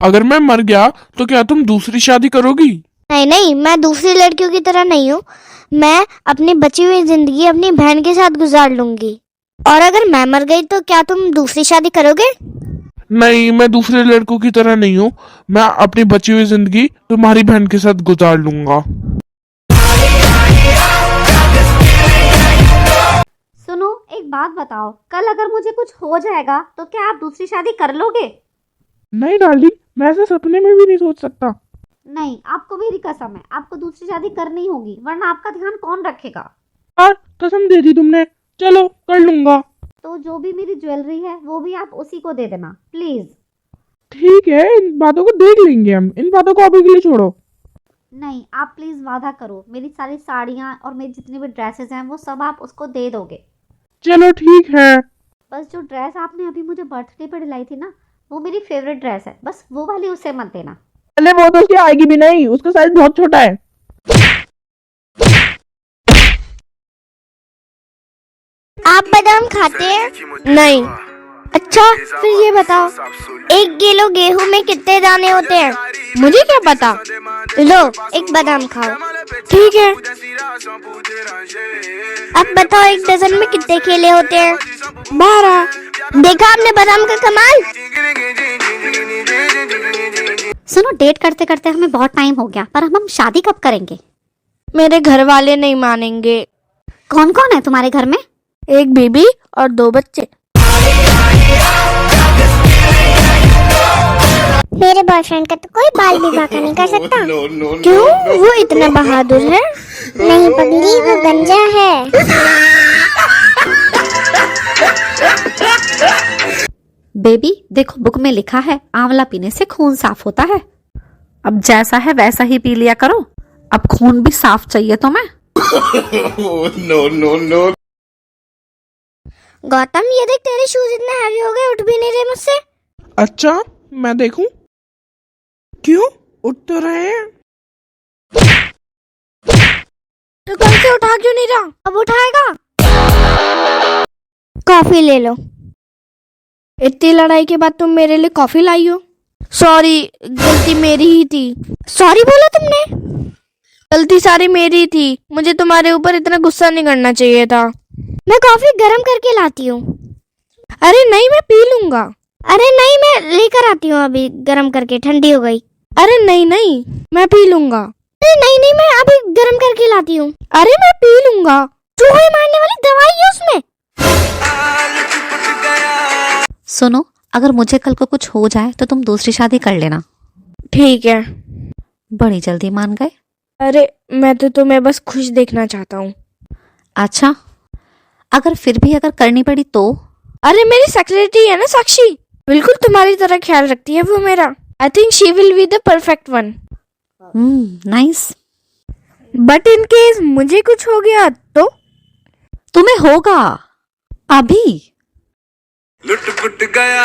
अगर मैं मर गया तो क्या तुम दूसरी शादी करोगी? नहीं नहीं, मैं दूसरी लड़कियों की तरह नहीं हूँ। मैं अपनी बची हुई जिंदगी अपनी बहन के साथ गुजार लूंगी। और अगर मैं मर गई तो क्या तुम दूसरी शादी करोगे? नहीं, मैं दूसरे लड़कों की तरह नहीं हूँ। मैं अपनी बची हुई जिंदगी तुम्हारी बहन के साथ गुजार लूंगा। सुनो, एक बात बताओ, कल अगर मुझे कुछ हो जाएगा तो क्या आप दूसरी शादी कर लोगे? नहीं डार्लिंग, मैं ऐसा सपने में भी नहीं सोच सकता। नहीं, आपको मेरी कसम है, आपको दूसरी शादी करनी होगी, वरना आपका ध्यान कौन रखेगा? यार कसम दे दी तुमने। चलो कर लूंगा। तो जो भी मेरी ज्वेलरी है वो भी आप उसी को दे देना प्लीज। ठीक है, इन बातों को देख लेंगे हम। इन बातों को अभी के लिए छोड़ो। नहीं, आप प्लीज वादा करो, मेरी सारी साड़ियाँ और मेरी जितनी भी ड्रेसेस हैं वो सब आप उसको दे दोगे। चलो ठीक है। बस जो ड्रेस आपने अभी मुझे बर्थडे पर दिलाई थी ना, वो मेरी फेवरेट ड्रेस है, बस वो वाली उसे मत देना। अरे वो तो उसकी आएगी भी नहीं, उसका साइज बहुत छोटा है। आप बादाम खाते हैं? नहीं। अच्छा, फिर ये बताओ, 1 किलो गेहूं में कितने दाने होते हैं? मुझे क्या पता। लो, एक बादाम खाओ। ठीक है। अब बताओ, 1 डजन में कितने केले होते हैं? 12। देखा आपने बादाम का कमाल। सुनो, डेट करते करते हमें बहुत टाइम हो गया, पर हम शादी कब करेंगे? मेरे घर वाले नहीं मानेंगे। कौन कौन है तुम्हारे घर में? एक बीबी और 2 बच्चे। मेरे बॉयफ्रेंड का तो कोई बाल विवाह का नहीं कर सकता। क्यों? वो इतना बहादुर है? नहीं पगली, वो गंजा है। बेबी देखो, बुक में लिखा है आंवला पीने से खून साफ होता है। अब जैसा है वैसा ही पी लिया करो। अब खून भी साफ चाहिए तुम्हें। नो। गौतम, ये देख, तेरे शूज इतने हैवी हो गए, उठ भी नहीं रहे मुझसे। अच्छा, मैं देखूं? क्यों उठ तो रहे हैं? तो कल से उठा क्यों नहीं रहा? अब उठाएगा? कॉफी ले लो। इतनी लड़ाई के बाद तुम मेरे लिए कॉफी लाई हो? सॉरी, गलती मेरी ही थी। सॉरी बोला तुमने? गलती सारी मेरी थी। मुझे तुम्हारे ऊपर इतना गुस्सा नहीं करना चाहिए था। मैं कॉफी गर्म करके लाती हूँ। अरे नहीं, मैं पी लूंगा। अरे नहीं, मैं लेकर आती हूँ अभी गर्म करके, ठंडी हो गई। अरे नहीं नहीं, मैं पी लूंगा। अरे नहीं नहीं, मैं अभी गर्म करके लाती हूँ। अरे मैं पी लूंगा। चूहे मारने वाली दवाई है उसमें। सुनो, अगर मुझे कल को कुछ हो जाए तो तुम दूसरी शादी कर लेना। ठीक है। बड़ी जल्दी मान गए। अरे मैं तो तुम्हें बस खुश देखना चाहता हूँ। अच्छा, अगर फिर भी अगर करनी पड़ी तो? अरे मेरी सेक्रेटरी है ना साक्षी, बिल्कुल तुम्हारी तरह ख्याल रखती है वो मेरा। I think she will be the perfect one. Nice. But in case मुझे कुछ हो गया तो? तुम्हें होगा अभी। लुट पुट गया।